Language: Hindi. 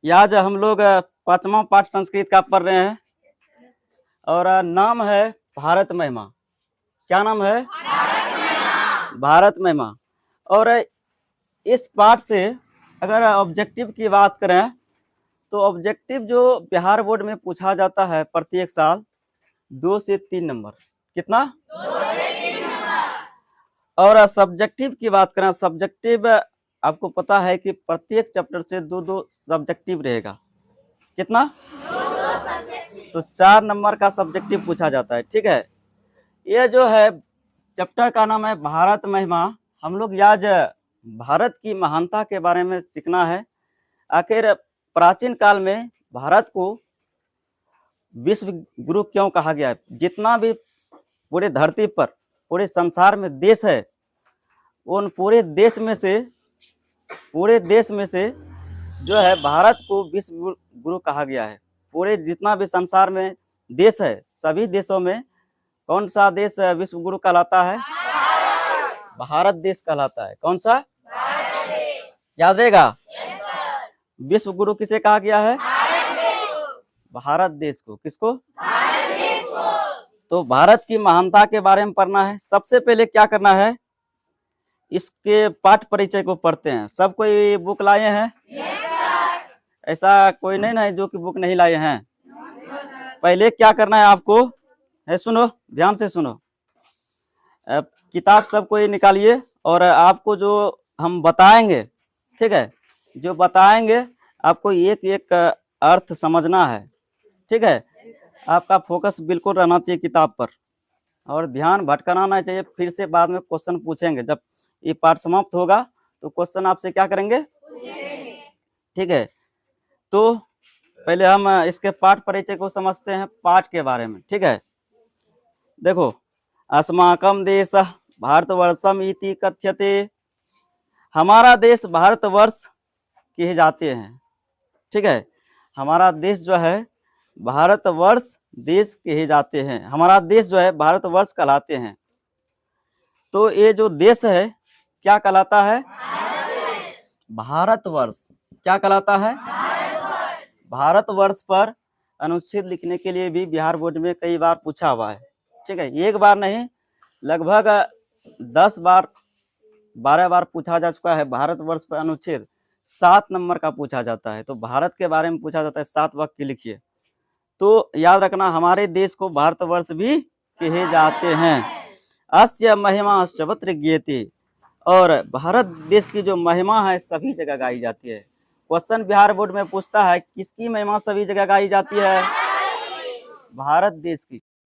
आज हम लोग पांचवा पाठ संस्कृत का पढ़ रहे हैं और नाम है भारत महिमा। क्या नाम है? भारत महिमा। और इस पाठ से अगर ऑब्जेक्टिव की बात करें तो ऑब्जेक्टिव जो बिहार बोर्ड में पूछा जाता है प्रत्येक साल 2 से 3 नंबर। कितना? 2 से 3 नंबर। और सब्जेक्टिव की बात करें, सब्जेक्टिव आपको पता है कि प्रत्येक चैप्टर से 2-2 सब्जेक्टिव रहेगा। कितना? 2 सब्जेक्टिव। तो 4 नंबर का सब्जेक्टिव पूछा जाता है। ठीक है, ये जो है चैप्टर का नाम है भारत महिमा। हम लोग आज भारत की महानता के बारे में सीखना है। आखिर प्राचीन काल में भारत को विश्व गुरु क्यों कहा गया है? जितना भी पूरे धरती पर पूरे संसार में देश है, उन पूरे देश में से जो है भारत को विश्व गुरु कहा गया है। पूरे जितना भी संसार में देश है, सभी देशों में कौन सा देश विश्व गुरु कहलाता है? भारत देश कहलाता है। कौन सा? भारत देश। याद रहेगा? Yes sir. विश्व गुरु किसे कहा गया है? भारत देश को। किसको? भारत देश को। तो भारत की महानता के बारे में पढ़ना है। सबसे पहले क्या करना है, इसके पाठ परिचय को पढ़ते हैं। सब कोई बुक लाए हैं? Yes sir. ऐसा कोई नहीं ना जो कि बुक नहीं लाए हैं। पहले क्या करना है आपको है, सुनो ध्यान से सुनो। किताब सब कोई निकालिए और आपको जो हम बताएंगे, ठीक है, जो बताएंगे आपको एक एक अर्थ समझना है। ठीक है, आपका फोकस बिल्कुल रहना चाहिए किताब पर और ध्यान भटकाना नहीं चाहिए। फिर से बाद में क्वेश्चन पूछेंगे। जब ये पाठ समाप्त होगा तो क्वेश्चन आपसे क्या करेंगे? ठीक है, तो पहले हम इसके पाठ परिचय को समझते हैं, पाठ के बारे में। ठीक है, देखो, अस्माकम देश भारतवर्षम इति कथ्यते। हमारा देश भारतवर्ष कहे जाते हैं। ठीक है, हमारा देश जो है भारतवर्ष देश कहे जाते हैं। हमारा देश जो है भारतवर्ष कहलाते हैं। तो ये जो देश है क्या कहलाता है? भारतवर्ष। क्या कहलाता है? भारतवर्ष पर अनुच्छेद लिखने के लिए भी बिहार बोर्ड में कई बार पूछा हुआ है। ठीक है, एक बार नहीं, लगभग 10 बार 12 बार पूछा जा चुका है। भारतवर्ष पर अनुच्छेद 7 नंबर का पूछा जाता है। तो भारत के बारे में पूछा जाता है, 7 वाक्य लिखिए। तो याद रखना, हमारे देश को भारतवर्ष भी कहे जाते हैं। अस्य महिमा सर्वत्र ज्ञेयते। और भारत देश की जो महिमा है सभी जगह गाई जाती है। क्वेश्चन बिहार बोर्ड में पूछता है किसकी महिमा सभी जगह गाई जाती है? भारत देश की।